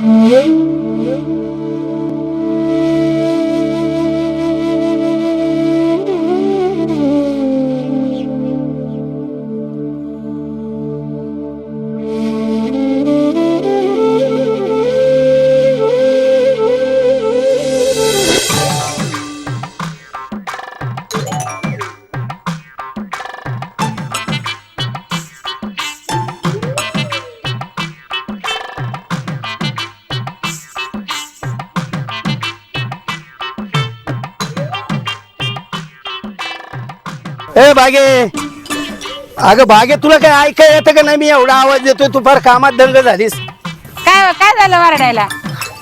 ए भागे, अगं भागे तुला काय ऐकाय येतं का नाही? मी एवढा आवाज देतोय, तू फार कामात दंग झालीस. काय काय झालं वरडायला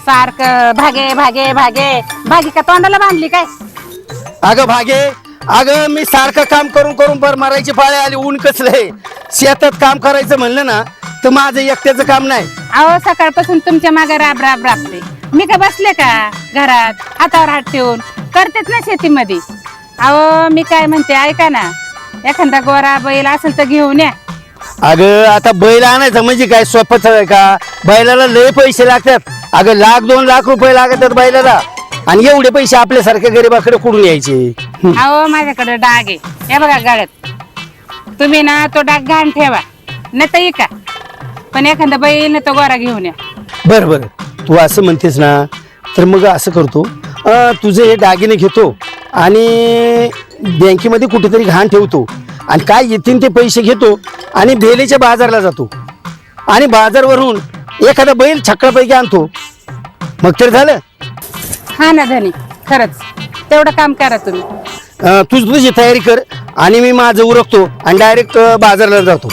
सारखं? भागे भागे भागे भागी का तोंडाला बांधली काय? अगं भागे, अगं मी सारखं काम करून करून फार मरायची पाळी आली. ऊन कसलंय, शेतात काम करायचं म्हणलं ना तर माझं एकट्याचं काम नाही. अहो सकाळपासून तुमच्या मागे राब राब राबते. मी का बसले का घरात हातावर हात ठेवून? करतेच ना शेतीमध्ये. अहो मी काय म्हणते ऐका ना, एखादा गोरा बैल असेल तर घेऊन या. अगं आता बैल आणायचं म्हणजे काय सोपंच आहे का? बैलाला लय पैसे लागतात. अगं 1,00,000-2,00,000 रुपये लागतात बैलाला, आणि एवढे पैसे आपल्यासारख्या गरीबाकडे कुठून यायचे? अहो माझ्याकडे डाग आहे, हे बघा गाड्यात. तुम्ही ना तो डाग घाण ठेवा, नाही तर का पण एखादा बैल तो गोरा घेऊन या. बरं बरं, तू असं म्हणतेस ना, तर मग असं करतो, तुझे हे दागिने घेतो आणि बँकेमध्ये कुठेतरी घाण ठेवतो, आणि काय येतील ते पैसे घेतो आणि बेलेच्या बाजारला जातो, आणि बाजारवरून एखादा बैल छक्कापैकी आणतो. मग तर झालं. हा ना धनी, खरंच तेवढं काम करा तुम्ही. तुझी तयारी कर आणि मी माझं उरकतो आणि डायरेक्ट बाजारला जातो.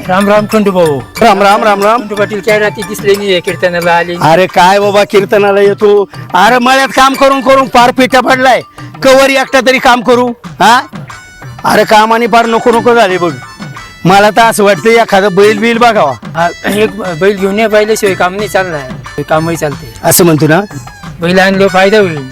राम राम खंडू भाऊ. राम राम राम राम. खंडू पाटील काय रात्री दिसले नाही कीर्तनाला आले. अरे काय बाबा, कीर्तनाला येतो. अरे मळ्यात काम करून करून फार पिठा पडलाय. कवर एकटा तरी काम करू हा? अरे कामाने फार नको नको झाले बघ. मला तर असं वाटतं एखादा बैल बिल बघावा. एक बैल घेऊन या, बैलाशिवाय काम नाही चालणार. कामही चालते असं म्हणतो ना. बैल आणल्यावर फायदा होईल.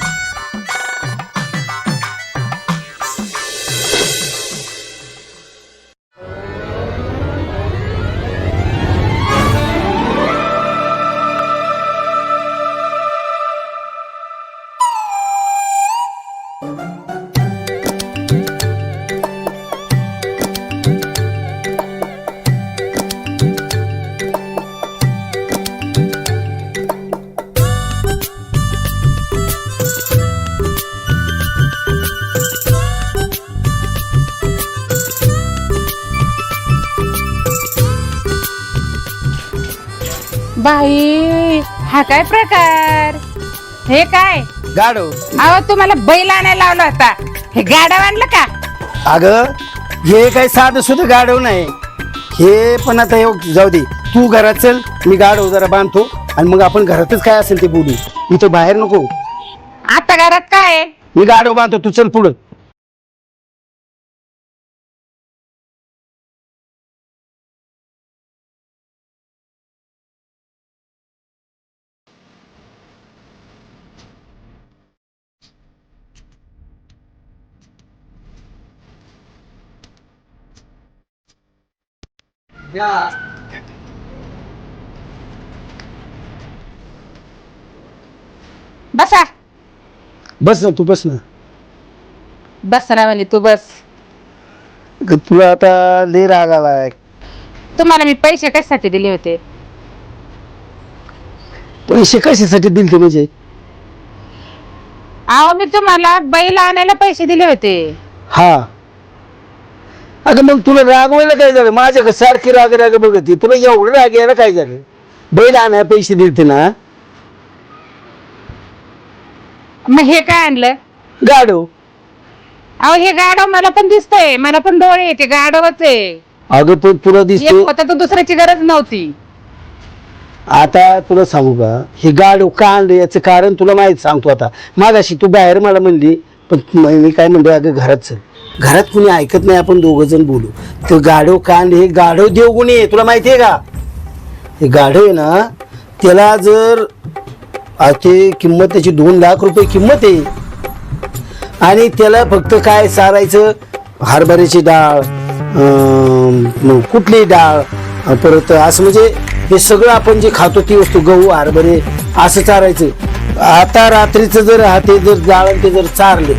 बाई हा काय प्रकार? हे काय? गाडो. अहो तुम्हाला बैल आणायला लावला होता, हे गाडा आणलं का? अगं हे काही साधं सुद्धा गाडव नाही हे. पण आता हे जाऊ दे, तू घरात चल, मी गाडव जरा बांधतो आणि मग आपण घरातच काय असेल ते बोलू. इथं बाहेर नको. आता घरात काय आहे? मी गाडव बांधतो, तू चल पुढं. बसा. बस ना, तू बस ना. बस ना म्हणे तू बस. तुला आता लय राग आलाय. तुम्हाला मी पैसे कशासाठी दिले होते? पैसे कशासाठी दिलते म्हणजे? अहो मी तुम्हाला बैल आणायला पैसे दिले होते. हा. अगं मग तुला रागवायला काय झालं? माझ्याकडे सारखी राग राग बघती, तुला एवढं राग यायला काय झालं? बैल आणायला पैसे दिलते ना. मग हे काय आणलं? गाडव. अहो हे गाडव मला पण दिसतंय, मला पण डोळे आहे, ते गाडवच आहे. अगं पण तुला एक दिसतो. होता तर दुसऱ्याची गरज नव्हती. आता तुला सांगू का हे गाडव का आणलं याचं कारण तुला माहीत सांगतो. आता मागाशी तू बाहेर मला म्हणली, पण मी काय म्हणतो, अगं घरात चल, घरात कुणी ऐकत नाही, आपण दोघं जण बोलू. तर गाढव का आणले, हे गाढव देवगुणी आहे, तुला माहिती आहे का? हे गाढव आहे ना, त्याला जर ते किंमत त्याची 2 लाख रुपये किंमत आहे. आणि त्याला फक्त काय चारायचं, हरभऱ्याची डाळ, कुठली डाळ, परत असं म्हणजे हे सगळं आपण जे खातो ती वस्तू, गहू हरभरे असं चारायचं. आता रात्रीचं जर ते जर डाळ ते जर चारले,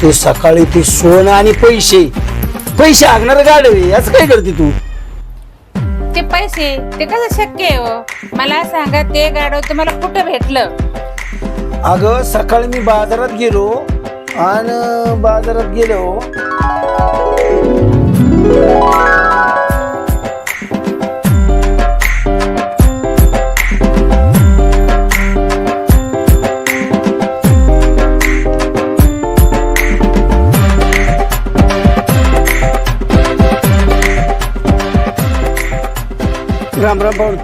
ते सकाळी ते सोनं आणि पैसे हागणार गाडवे. असं काय करते तू? ते पैसे ते कसं शक्य आहे हो? मला सांगा, ते गाडव तुम्हाला कुठं भेटलं? अगं सकाळी मी बाजारात गेलो आणि बाजारात गेलो, राम राम पाहून.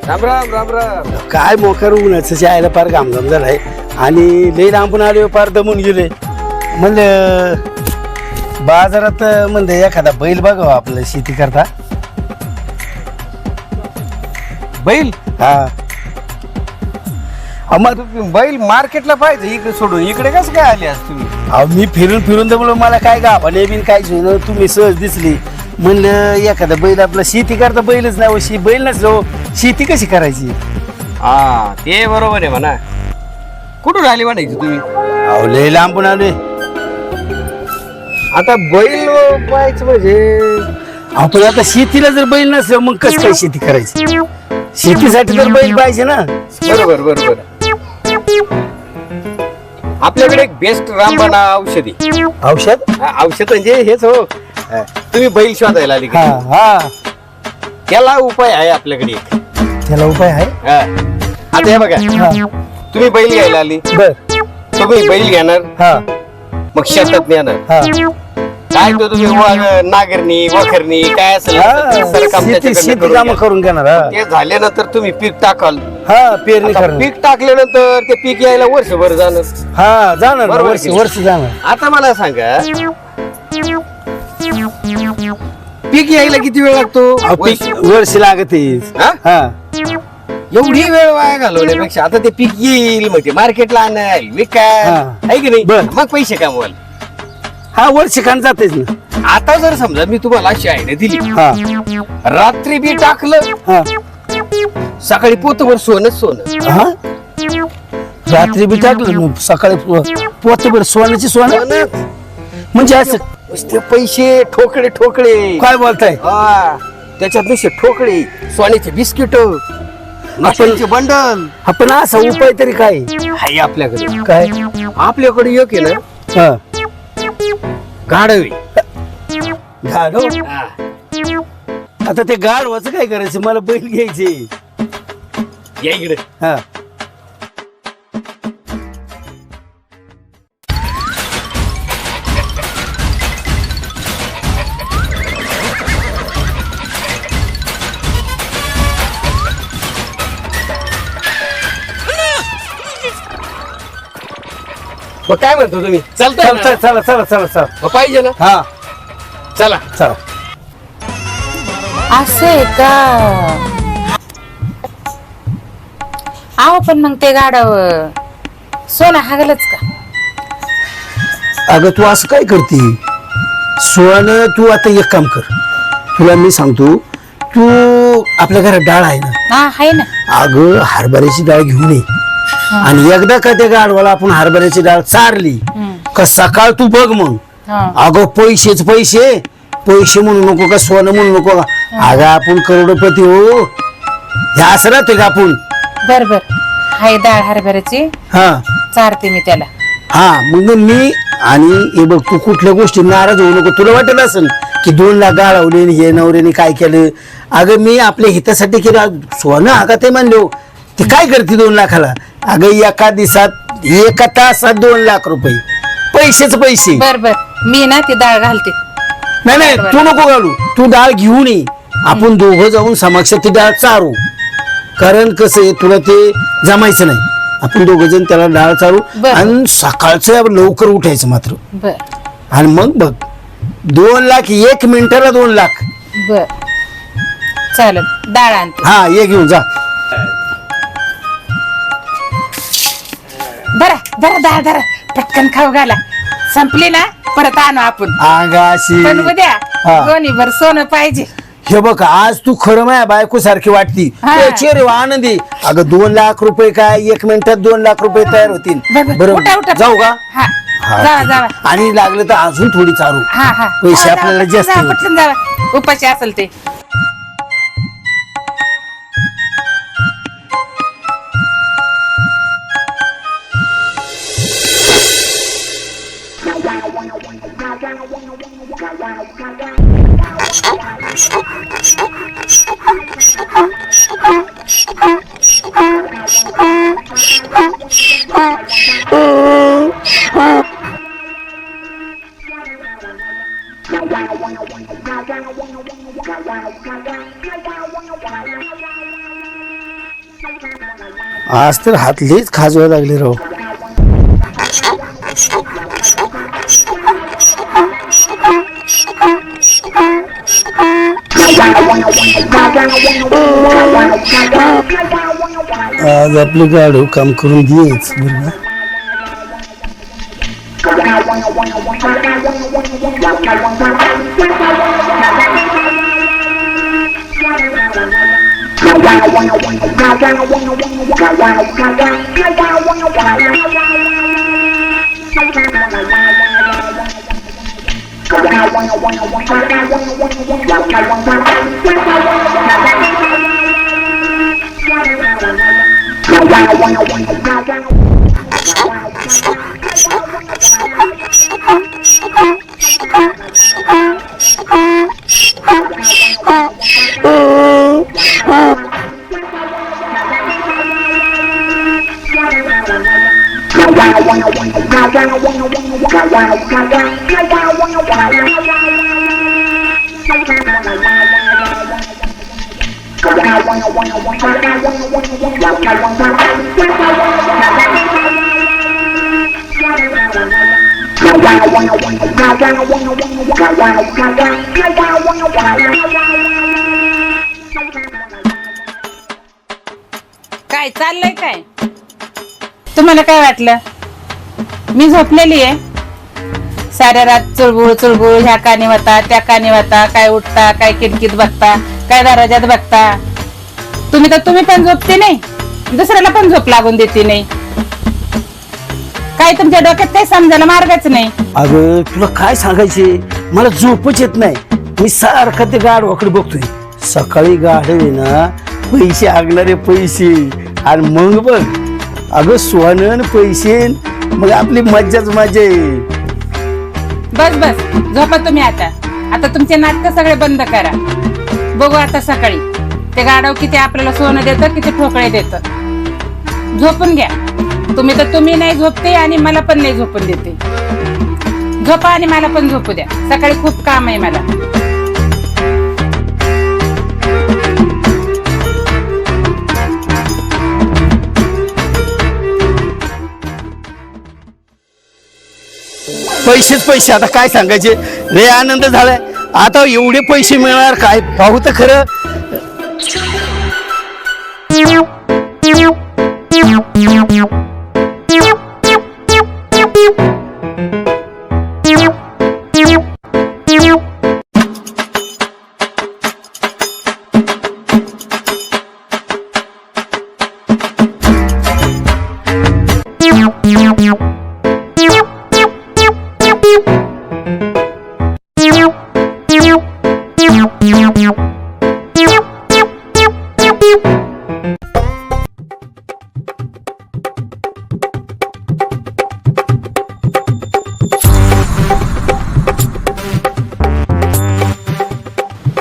राम राम राम राम. काय मोकार उन्हाचं जायला फार घामघाम झालाय आणि लई लांबून आले, फार दमून गेले. म्हणलं बाजारात म्हणलं एखादा बैल बघावा आपलं शेती करता. बैल? हा मग बैल मार्केटला पाहिजे, इकडे सोडून इकडे कसं काय आले आज तुम्ही? अहो मी फिरून तर म्हणलं मला काय गावाने बिन काय जुनं तुम्ही सहज दिसली. म्हणलं एखादा बैल आपला शेती करता, बैलच नाही बैल नसलो शेती कशी करायची? हा ते बरोबर आहे म्हणा. कुठून आली म्हणायची तुम्ही? अहो लय लांबून आले. आता बैल पाहायचं म्हणजे आपण आता शेतीला जर बैल नसलं मग कसं काय शेती करायची? शेतीसाठी तर बैल पाहिजे ना. बरोबर बरोबर. आपल्याकडे एक बेस्ट रामबाण औषधी औषध? औषध म्हणजे हेच हो. तुम्ही बैल शोधायला आली हा का? हा, त्याला उपाय आहे आपल्याकडे एक. त्याला उपाय आहे. हा. आता हे बघा, हा तुम्ही बैल घ्यायला आली, बर. तुम्ही बैल घेणार, हा मग शेतात नेणार. हा काय तो तुम्ही नागरणी वखरणी काय असेल हा, सर्व काम शेती त्याच्याकडनं करून कामं घ्या. करून घेणार. हा ते झाल्यानंतर तुम्ही पीक टाकाल. हा, पेरणी आता करणार. पीक टाकल्यानंतर ते पीक यायला वर्षभर जाणार. हा जाणार ना, बरोबर वर्ष की नाही? वर्ष जाणार. आता मला सांगा, पीक यायला किती वेळ लागतो? अहो, पीक वर्ष लागते. हा? हा एवढी वेळ वाया घालवण्यापेक्षा आता ते पीक येईल, मग ते मार्केटला आणाल, विकाल, हा. आहे की नाही? बरं. मग पैसे कमवाल. हा, वर्ष खान जातेच ना. आता जर समजा मी तुम्हाला अशी आयडिया दिली, हा रात्री बी टाकलं, हा सकाळी पोतभर सोनं. हा, रात्री बी टाकलं मग सकाळी पोतभर सोन्याची सोनं. सोनं. म्हणजे असं नुसते पैसे ठोकळे. काय बोलताय? हा, त्याच्यात नुसते ठोकळे, सोन्याचे बिस्किट, मसाल्याचे बंडल. आपण असा उपाय तरी काय हाय आपल्याकडे. काय? आपल्याकडे एक आहे ना, हा गाढवे. गाढव. आता ते गाढवाचं काय करायचं? मला बैल घ्यायचे. या इकडे. हा मग काय म्हणतो तुम्ही? चालतंय चल ना? चला चला चला चला. मग पाहिजे ना? हा चला. चला. असं आहे का? आहो पण मग ते गाडव सोनं हागलच का? अगं तू असं काय करते? सोनं तू आता एक काम कर, तुला मी सांगतो, तू आपल्या घरात डाळ आहे ना? हा आहे ना. अगं हरभऱ्याची डाळ घेऊन ये आणि एकदा का त्या गाडवाला आपण हरभऱ्याची डाळ चारली का सकाळ तू बघ मग. हा. अगं पैसेच पैसे म्हणू नको का सोनं म्हणू नको का. अगं आपण करोडपती हो. हे असं राहते का आपण? बर बर, हाय डाळ हरभऱ्याची हा चारते मी त्याला. हा मग मी आणि हे बघ, तू कुठल्या गोष्टी नाराज होऊ नको. तुला वाटत असेल की 2 लाख गाळवले हे नवऱ्याने काय केलं. अगं मी आपल्या हितासाठी केलं. सोनं अगं ते म्हणलो ते काय करते 2 लाखाला? अगं एका दिवसात एका तासात 2 लाख रुपये पैसेच पैसे. बर बर, मी ना ती डाळ घालते. नाही नाही, तू नको घालू, तू डाळ घेऊन ये. आपण दोघं जाऊन समक्ष ती डाळ चारू. कारण कसं आहे तुला ते जमायचं नाही. आपण दोघ जण त्याला डाळ चालू बरं. आणि सकाळचं लवकर उठायचं मात्र. बर आणि मग बघ 2 लाख 1 मिनिटाला 2 लाख. बर चालेल डाळ आणते. हा ये घेऊन जा. धरा धरा डाळ धरा पटकन खाऊ घाला. संपली ना परत आणू आपण. आगाशी पण उद्या हा. दोन्ही भर सोनं पाहिजे. हे बघ आज तू खरं माझ्या बायको सारखी वाटती. हा. चेहरे आनंदी. अगं 2 लाख रुपये काय 1 मिनिटात 2 लाख रुपये तयार होतील. उठा उठा जाऊ का? हा हा, जावा ठीक जावा. आहे. आणि लागलं तर अजून थोडी चारू. हा हा पैसे जावा, आपल्याला जावा, जास्त जावा, होतील. पटकन जावा उपाशी असेल ते. आज तर हातलेच खाजवायला लागले राव. आज आपलं गाडू काम करून देच बरं ना. काय चाललंय काय तुम्हाला काय वाटलं? मी झोपलेली आहे. साऱ्या रात चुळबुळ चुळबुळ ह्या कानी वाता त्या कानी वाता. काय उठता काय खिडकीत बघता काय दरवाजात बघता. तुम्ही पण झोपते नाही दुसऱ्याला पण झोप लागून देते नाही. काय तुमच्या डोक्यात काही समजायला मार्गच नाही. अगं तुला काय सांगायचे मला झोपच येत नाही. मी सारखं ते गाढवाकडे बघतोय. सकाळी गाढवे ना पैसे आगणारे पैसे आणि मग बघ अगं सोनं पैसे मग आपली मज्जाच मजा आहे. बस बस झोपा तुम्ही आता तुमचे नाटक सगळे बंद करा. बघू आता सकाळी ते गाढव किती आपल्याला सोनं देतं किती ठोकळे देतं. झोपून घ्या. तुम्ही नाही झोपते आणि मला पण नाही झोपून देते. झोपा आणि मला पण झोपू द्या. सकाळी खूप काम आहे मला. पैसेच पैसे आता काय सांगायचे. रे आनंद झालाय. आता एवढे पैसे मिळणार काय पाहू तर खरं.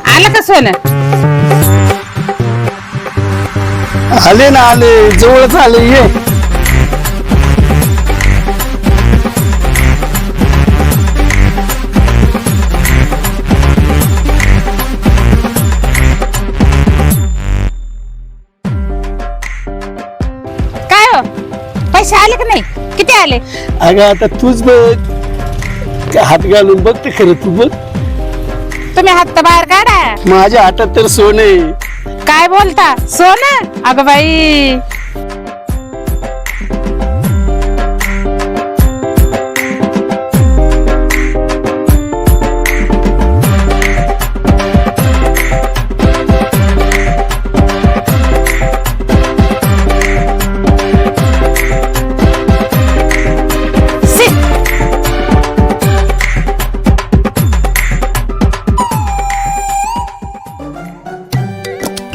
आलं का सोनं? आले ना आले जवळच आले ये. पैसे आले की नाही? किती आले? अगं आता तूच बघ, हात घालून बघ ते खरं तू बघ. तुम्ही हात तर बाहेर काढा. माझ्या हातात तर सोनं आहे. काय बोलता? सोनं? अगं बाई,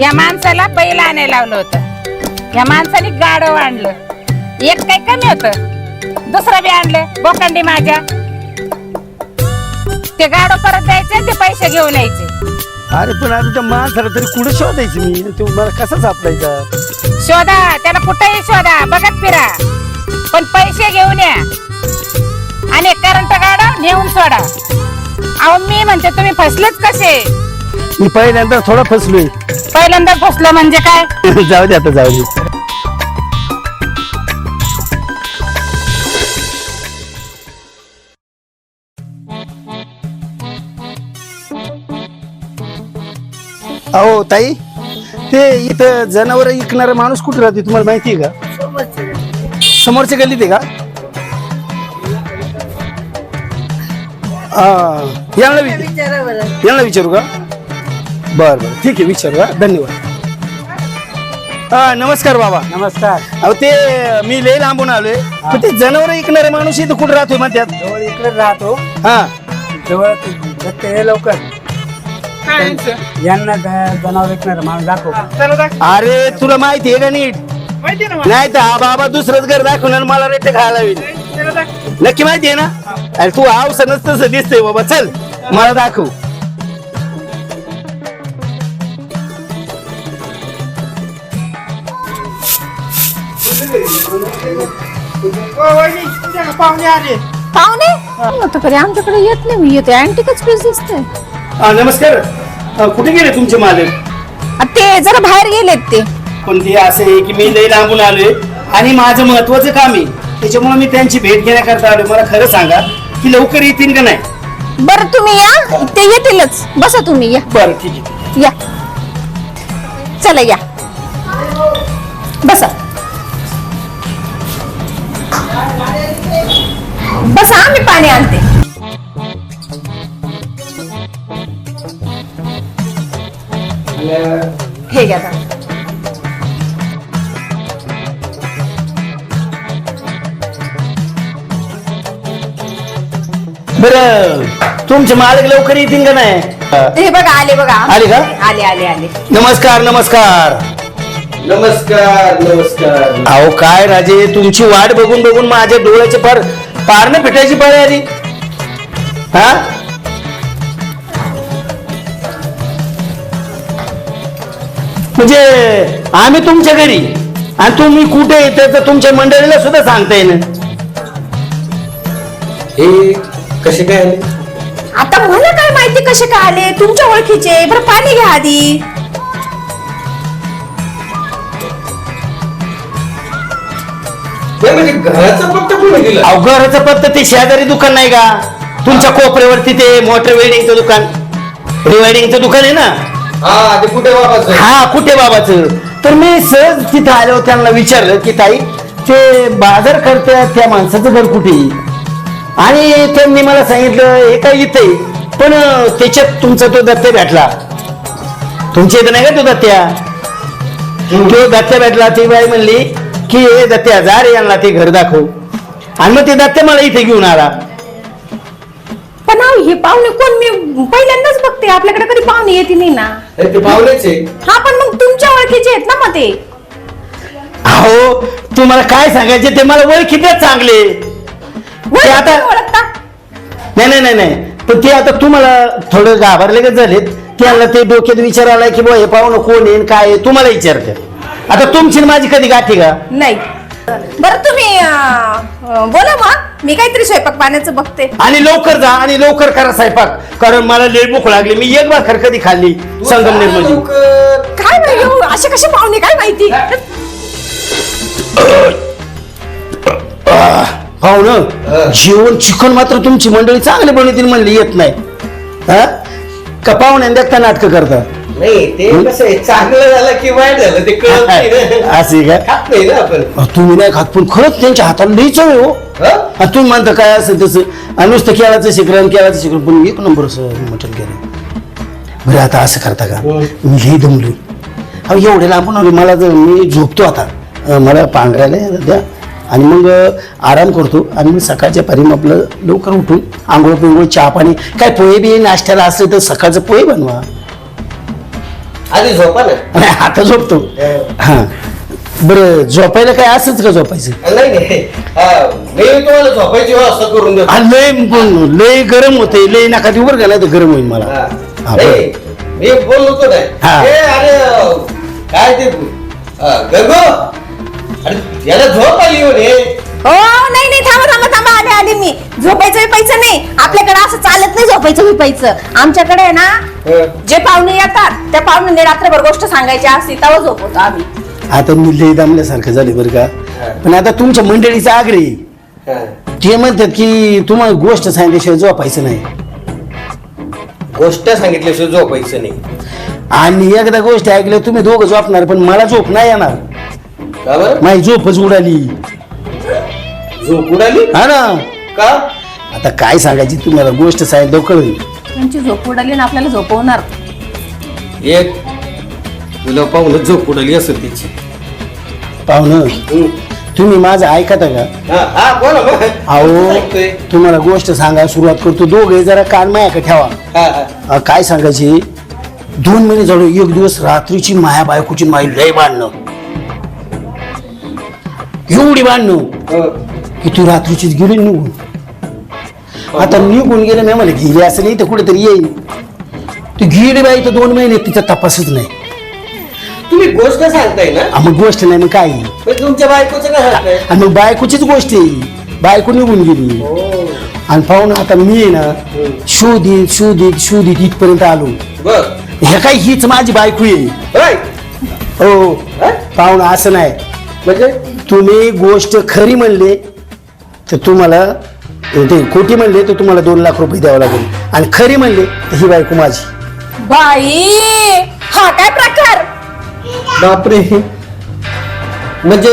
या माणसाला बैल आणायला लावलं होतं. या माणसाने गाडव आणलं. एक काही कमी होतं, दुसरं बी आणलं बोकांडी माझ्या. ते गाडव परत द्यायचे, ते पैसे घेऊन यायचे. अरे पण आता त्या माणसाला तरी कुठे शोधायचं मी? तू मला कसा सापडायचा? शोधा त्याला, कुठेही शोधा, बघत फिरा, पण पैसे घेऊन या. आणि करंट गाडव नेऊन सोडा. अहो मी म्हणते तुम्ही फसलेच कसे? मी पहिल्यांदा थोडा फसलोय. पहिल्यांदा फसलं म्हणजे काय? जाऊ दे आता, जाऊ दे. अहो ताई, ते इथं जनावर विकणारा माणूस कुठे राहते तुम्हाला माहिती आहे का? समोरच्या गल्लीत आहे का? यांना विचारू का? बर बर, ठीक आहे, विचारू. धन्यवाद. नमस्कार बाबा. नमस्कार. अहो ते मी लय लांबून आलोय. पण ते जनावर विकणारे माणूस इथं कुठे राहतोय म्हणतात? जवळ इकडे राहतो. हा, जवळ दत्त हे लवकर यांना जनावर विकणार माणूस दाखव. अरे तुला माहिती आहे का नीट? नाही तर हा बाबा दुसरंच घर दाखवणार, मला रेट खायला होईल. नक्की माहिती आहे ना? अरे तू आवसनच तसं दिसतंय बाबा. चल मला दाखव. पाहुणे आता कधी आमच्याकडे येत नाही. मी येते अँटिकच पीस दिसते. नमस्कार. कुठे गेले तुमचे मालक? ते जरा बाहेर गेलेत ते. पण ते असं आहे की मी लय लांबून आलोय आणि माझं महत्वाचं काम आहे, त्याच्यामुळे मी त्यांची भेट घेण्याकरता आलोय. मला खरं सांगा की लवकर येतील का नाही? बरं तुम्ही या, ते येतीलच. बसा तुम्ही, या. बरं ठीक आहे. या, चला या, बसा बसा, आम्ही पाणी आणते. हे घ्या जरा. बरं तुमचे मालक लवकर येतील का नाही? हे बघा, आले बघा. आले का? आले आले आले. नमस्कार नमस्कार. नमस्कार नमस्कार. अहो काय राजे, तुमची वाट बघून बघून माझ्या डोळ्याचे फार पारणं फिटायची पाळी आली. हा, म्हणजे आम्ही तुमच्या घरी आणि तुम्ही कुठे येते तर तुमच्या मंडळीला सुद्धा सांगता येईल. हे कसे काय आले? आता मला काय माहिती कसे काय आले? तुमच्या ओळखीचे. बरं पाणी घ्या आधी. नाही म्हणजे घराचा पत्ता कोणी दिला? अहो घराचं पत्ता ते शेजारी दुकान नाही का तुमच्या कोपऱ्यावरती? ते मोटर वेल्डिंगचं दुकान, रिवायडिंगचं दुकान आहे ना. हा, ते कुठे बाबाचं? हा, कुठे बाबाचं. तर मी सहज तिथं आलो, त्यांना विचारलं की ताई ते बाजार करतात त्या माणसाचं घर कुठे? आणि त्यांनी मला सांगितलं हे काय इथे, पण त्याच्यात तुमचा तो दत्त्या भेटला. तुमच्या इथं नाही का तो दत्त्या? तो दत्त्या भेटला. ती बाई म्हणली की हे दत्त्या जा रे यांना ते घर दाखव. आणि मग ते दत्त्या मला इथे घेऊन आला. पण हे पाहुणे कोण? मी पहिल्यांदाच बघते. आपल्याकडे कधी पाहुणे येते नाही ना. अरे ते पाहुणेच आहे. हा, पण मग तुमच्या ओळखीचे आहेत ना मग ते. अहो तुम्हाला काय सांगायचे ते मला ओळखीतच चांगले. ते आता ओळखता? नाही नाही नाही, पण ते आता तुम्हाला थोडं घाबरले का झालेत. त्यांना ते डोक्यात विचार आलाय की बा हे पाहुणं कोण आहे काय आहे, तुम्हाला विचारते. आता तुमची माझी कधी गाठी का? नाही. बरं तुम्ही बोला मग, मी काहीतरी स्वयंपाक पाण्याचं बघते. आणि लवकर जा आणि लवकर करा स्वयंपाक, कारण मला लय भूक लागली. मी एक भाकर कधी खाल्ली संगमनेर मध्ये. लवकर. काय माहिती असे कसे पाहुणे, काय माहिती. पाहुणं जेवण चिकन मात्र तुमची मंडळी चांगली बनवतील म्हणली येत नाही हा का पाहुण्या देखता नाटकं करता नाही ते कसं आहे चांगलं झालं की वाईट झालं ते कळत नाही ना. असे का खात नाही ना आपण तुम्ही नाही खात पण खरंच त्यांच्या हाताला लई चव आहे हो हं? आणि तुम्ही म्हणता काय असेल तसं आणि नुसतं केळाचं शिकरण पण एक नंबर मटण केलं बरं आता असं करता का मी लई दमलोय अहो एवढे लांबून आलो मला जर मी झोपतो आता मला पांघरायला द्या आणि मग आराम करतो आणि मग सकाळच्या पारी मग आपलं लवकर उठून आंघोळ पिंघोळ चहा पाणी काय पोहे बिहे नाश्त्याला असले तर सकाळचं पोहे बनवा आधी झोपा ना. आणि आता झोपतो हां बरं झोपायला काय असंच का झोपायचं नाही नाही मी तुम्हाला झोपायची व्यवस्था करून देतो. आणि लय गरम होते लय नका ती वर गेला तर गरम होईल मला हा. हा, नाही मी बोललो होतो हा. नाही अरे काय ते गंगो अरे याला झोप आली हो रे. हो नाही नाही थांबा थांबा थांबा आले आले मी झोपायचं विपायचं नाही आपल्याकडे असं चालत नाही झोपायचं विपायचं आमच्याकडे आहे ना जे पाहुणे येतात त्या पाहुणे रात्रभर गोष्ट सांगायची असते तेव्हा झोपवतो आम्ही आता मी लय दमल्यासारखं झाले बरं का पण आता तुमच्या मंडळीचा आग्रह हा. ते म्हणतात की तुम्हाला गोष्ट सांगितल्याशिवाय झोपायचं नाही गोष्ट सांगितल्याशिवाय झोपायचं नाही. आणि एकदा गोष्ट ऐकल्या तुम्ही दोघं झोपणार पण मला झोप नाही येणार का बरं माझी झोपच उडाली झोप उडाली हा ना का आता काय सांगायची तुम्हाला गोष्ट सांगितलं कळली तुमची झोप उडाली ना आपल्याला झोपवणार एक तुला पाहून झोप उडाली असेल तिची. पाहुणं तुम्ही माझं ऐकता का हा बोला मग. अहो ऐकतोय. तुम्हाला गोष्ट सांगायला सुरुवात करतो दोघे जरा कान माया ठेवा हा, हा. काय सांगायची 2 महिने झालो एक दिवस रात्रीची माया बायकोची माई लय भांडणं एवढी भांडणं हो. की तू रात्रीचीच गेली निघून आता निघून गेलं मी मला गेली असं नाही तर कुठेतरी येईल ती गेली बाई तर 2 महिने तिचा तपासच नाही तुम्ही गोष्ट सांगताय ना मग गोष्ट नाही मग काय पण तुमच्या बायकोचं काय सांगताय. आणि मग बायकोचीच गोष्ट आहे बायको निघून गेली आणि पाहून आता मी आहे ना शोधित इथपर्यंत आलो बर हे काय हीच माझी बायको आहे होय. हो हा? पाहुणं असं नाही म्हणजे तुम्ही गोष्ट खरी म्हणले तर तुम्हाला ते खोटी म्हणले तर तुम्हाला 2 लाख रुपये द्यावं लागेल आणि खरी म्हणले तर ही बायको माझी बाई हा काय प्रकार बापरे म्हणजे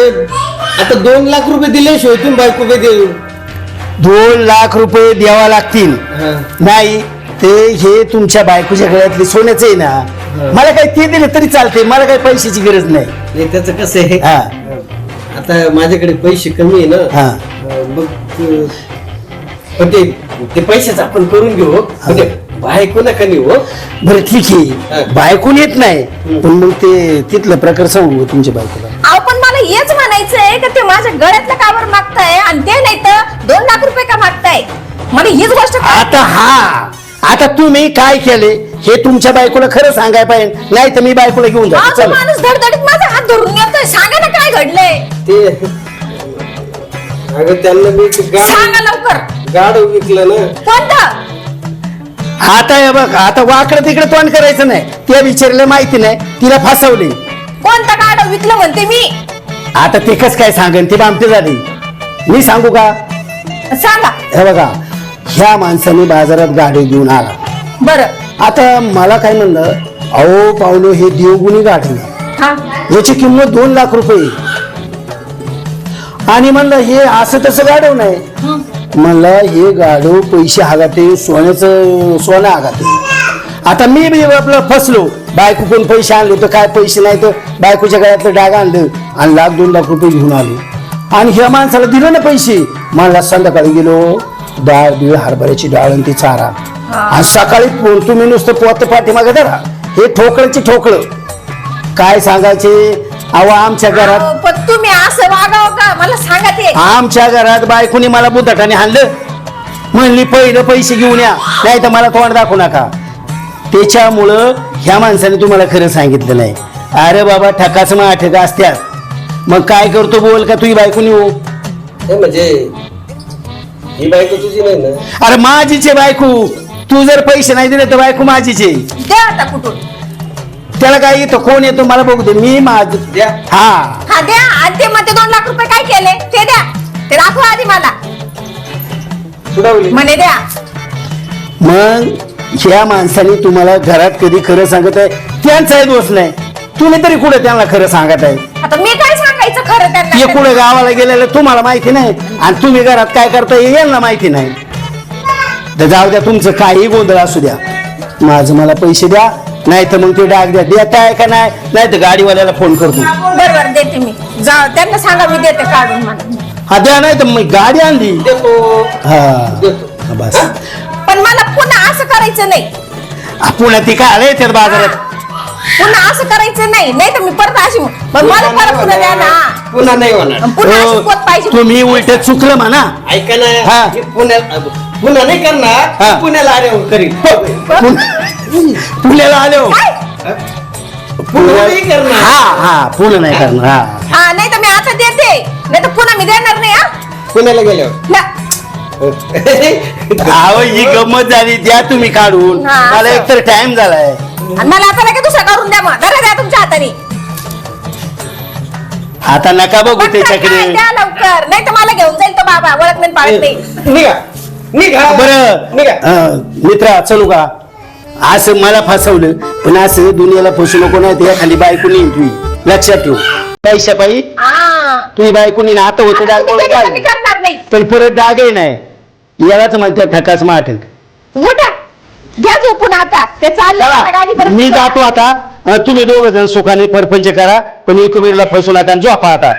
आता 2 लाख रुपये दिल्याशिवाय तुम्ही बायको काय देऊ 2 लाख रुपये द्यावा लागतील नाही ते हे तुमच्या बायकोच्या गळ्यातले सोन्याचं आहे ना मला काही ते दिले तरी चालते मला काही पैशाची गरज नाही नाही त्याचं कसं आहे हा आता माझ्याकडे पैसे कमी आहे ना हा मग पण ते पैशाचं आपण करून घेऊ हो. म्हणजे बायको नका नेऊ हो. बरं ठीक हा. आहे बायकोन येत नाही पण मग ते तिथलं प्रकार सांगू तुमच्या बायकोला अहो पण मला हेच म्हणायचंय की ते माझ्या गळ्यातलं कावर मागताय आणि ते नाही तर 2 लाख रुपये का मागताय मला हीच गोष्ट आता आता तुम्ही काय केले हे तुमच्या बायकोला खरं सांगाय पाहिजे नाही तर मी बायकोला घेऊन जातो अहो, तो चला माणूस धडधडीत माझा हात धरून येतोय सांगा ना काय घडलंय ते अगं त्यांना मी ते सांगा लवकर गाड विकलं ना. कोणतं आता हे बघ आता वाकडं तिकडे तोंड करायचं नाही त्या विचारलं माहिती नाही तिला फसवले कोणतं गाडं विकलं म्हणते मी आता ते कस काय सांगेन ती बामटी झाली मी सांगू का सांगा हे बघा ह्या माणसाने बाजारात गाडी घेऊन आला बरं आता मला काय म्हणलं अहो पाहुणे हे देवगुणी गाडी हा याची किंमत 2 लाख रुपये आणि म्हणलं हे असं तसं गाडव नाही म्हणलं हे गाडव पैसे हागाते सोनं हागाते आता मी बी आपलं फसलो बायको कोण पैसे आणले तर काय पैसे नाही तर बायकोच्या गळ्यातलं डाग आणलं आणि 1-2 लाख रुपये घेऊन आलो आणि ह्या माणसाला दिलं ना पैसे मला संध्याकाळी गेलो डाळ बिळ हरभऱ्याची डाळ आणि ती चारा आणि सकाळी तुम्ही नुसतं पोत पाठीमागे धरा हे ठोकळची ठोकळ काय सांगायचे अहो आमच्या घरात अहो, पण तुम्ही असं वागावं का मला सांगा ते आमच्या घरात बायकोनी मला बुद्धटाने हाणलं म्हणली पहिलं पैसे घेऊन या नाही तर मला तोंड दाखवू नका त्याच्यामुळं ह्या माणसाने तुम्हाला खरं सांगितलं नाही अरे बाबा ठकाचं मग ठका असत्यात मग काय करतो बोल का तुझी बायकोनी हो हे म्हणजे ही बायको तुझी नाही ना. अरे माझीचे बायको तू जर पैसे नाही दिले तर बायको माझीचे द्या आता कुठून त्याला काय येतो कोण येतो मला बघू दे मी माझ द्या. हा हा द्या आणि ते मध्ये 2 लाख रुपये काय केले ते द्या ते दाखवा आधी मला उडवली म्हणे द्या. मग ह्या माणसाने तुम्हाला घरात कधी खरं सांगत आहे त्यांचाही दोष नाही, तुम्ही तरी कुठे त्यांना खरं सांगत आहे? आता मी काय सांगायचं खरं ते त्यांना? कुठे गावाला गेलेलं तुम्हाला माहिती नाही आणि तुम्ही घरात काय करता हे यांना माहिती नाही. तर जाऊ द्या, तुमचं काही गोंधळ असू द्या, माझं मला पैसे द्या, नाही तर मग ते डाग द्या. देताय का नाही, नाही तर गाडीवाल्याला फोन करतो. बरोबर देते मी. जा त्यांना सांगा मी देते काढून म्हणा. हा द्या, नाही तर मग गाडी आणली. देतो हा देतो. बस. पण मला पुन्हा असं करायचं नाही. पुन्हा ती काय आले त्यात बाजारात. पुन्हा असं करायचं नाही, नाही तर मी परत अशी मग मला परत पुन्हा द्या ना. पुन्हा नाही होणार. पुन्हा अशी हो, पोत पाहिजे. तुम्ही उलट चुकलं म्हणा. ऐका हा. ना, पुन्हा नाही हा. करणार, पुण्याला आल्यावर करीन. पुण्याला आले हो. काय? पुन्हा नाही करणार. हा पुन्हा नाही करणार. हा हा नाही तर मी आता देते, नाही तर पुन्हा मी देणार नाही. हा पुण्याला गेल्यावर ना. अहो ही गंमत झाली, द्या तुम्ही काढून. हा, मला असं. एकतर टाइम झालाय. आणि मला आता लगेच दुसरा करून द्या. मग धरा द्या तुमच्या हाताने. आता नका बघू पटकन त्याच्याकडे. काय द्या लवकर, नाही तर मला घेऊन जाईल तो बाबा. ओळख नाही पाळत नाही. निघा निघा बरं निघा. मित्रा चलू का? असं मला फसवलं, पण असं दुनियाला फसू नको, नाही तर एखादी बायको नेईन तुम्ही, लक्षात ठेव. पैशा पायी हा. तुम्ही बायको नेईन. आता होते डाग मी म्हणून कधी काय? कमी करणार नाही. पण परत डागही नाही. यालाच म्हणतात ठकाच माठ. उठा घ्या झोपून आता. ते चाललं आता गाडी परत. मी जातो आता. तुम्ही दोघ जण सुखाने परपंच करा, पण एकमेकाला फसू नका आणि झोपा आता.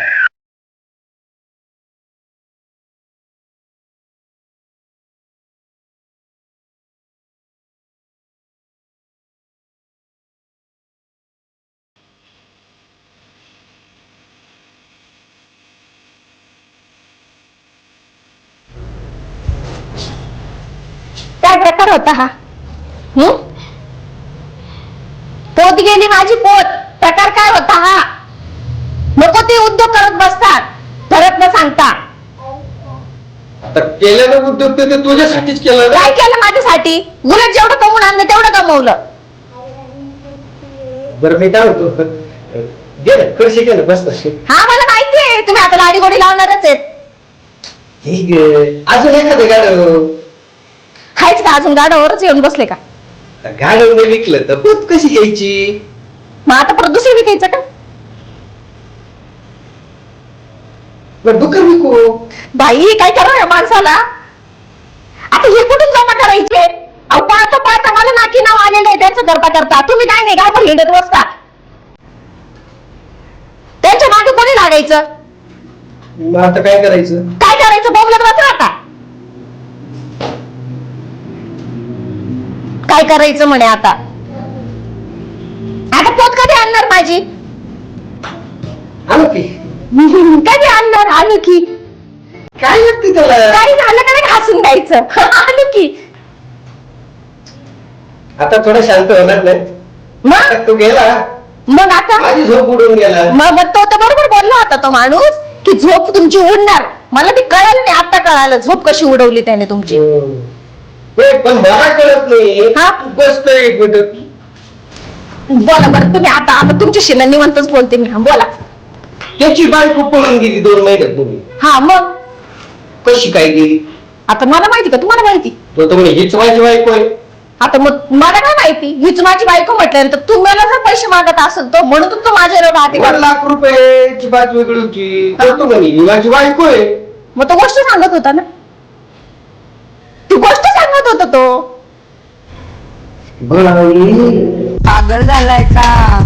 काय प्रकार होता हा? पोत गेली माझी पोत. प्रकार काय होता हा? नको ते उद्योग करत बसतात घरात न सांगता. आता केलेलं उद्योग ते तुझ्यासाठीच केलं ना. काय केलं माझ्यासाठी? उलट जेवढं कमवून आणलं तेवढं कमवलं. बरं मी काय होतो गेलं कशी केलं बस तशी. हा मला माहितीये तुम्ही आता लाडी गोडी लावणारच आहेत. ठीक आहे, अजून एखादं गाडव हायच का अजून गाडावरच येऊन बसले का? गाडव नाही विकलं तर पोत कशी घ्यायची? मग आता परत दुसरं विकायचं का? बरं दुकान विकू. बाई काय करा या माणसाला? आता हे कुठून जमा करायचे? अहो पाहता पाहता मला नाकी नाव आलेलं आहे त्यांचं करता करता. तुम्ही काय नाही गावभर हिंडत बसता. त्यांच्या मागे कोणी लागायचं? मग आता काय करायचं? काय करायचं? बोंबलत बसला आता. काय करायचं म्हणे आता? आता पोत कधी आणणार माझी? आणू की कधी आणणार? आणू की काय लागते त्याला? काही झालं का नाही हसून द्यायचं. आणू की आता थोडं शांत होणार नाही. मग तू गेला मग आता माझी झोप उडून गेला. मग तो तर बरोबर बोलला होता तो माणूस की झोप तुमची उडणार. मला ते कळालं नाही, आता कळालं झोप कशी उडवली त्याने तुमची. पण मला कळत नाही. हा? बसतो एक मिनिट. बोला बरं तुम्ही आता. आता तुमच्याशी ना निवंतच बोलते मी. बोला. त्याची बायको पळून गेली 2 महिन्यापूर्वी. हा मग कशी काय गेली? आता मला माहिती का तुम्हाला माहिती? तो म्हणे हीच माझी बायको आहे. आता मग मला काय माहिती? हीच माझी बायको म्हटल्यानंतर तुम्हाला जर पैसे मागत असेल तो म्हणून तो माझ्यावर राहते. 1 लाख रुपयाची बात वेगळी होती. तो म्हणे ही माझी बायको आहे. मग तो गोष्ट सांगत होता ना. ती गोष्ट सांगत होता तो. पागल झालाय का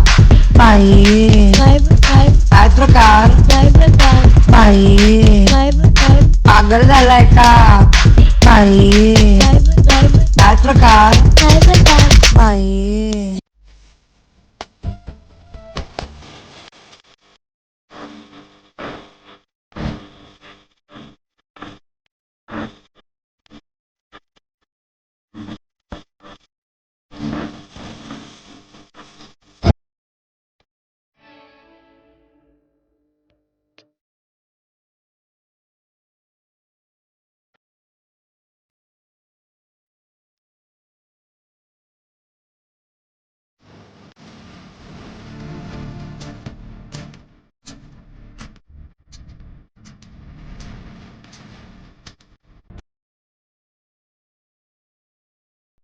बाई? काय प्रकार बाई? पागल झालाय का बाई? काय प्रकार बाई?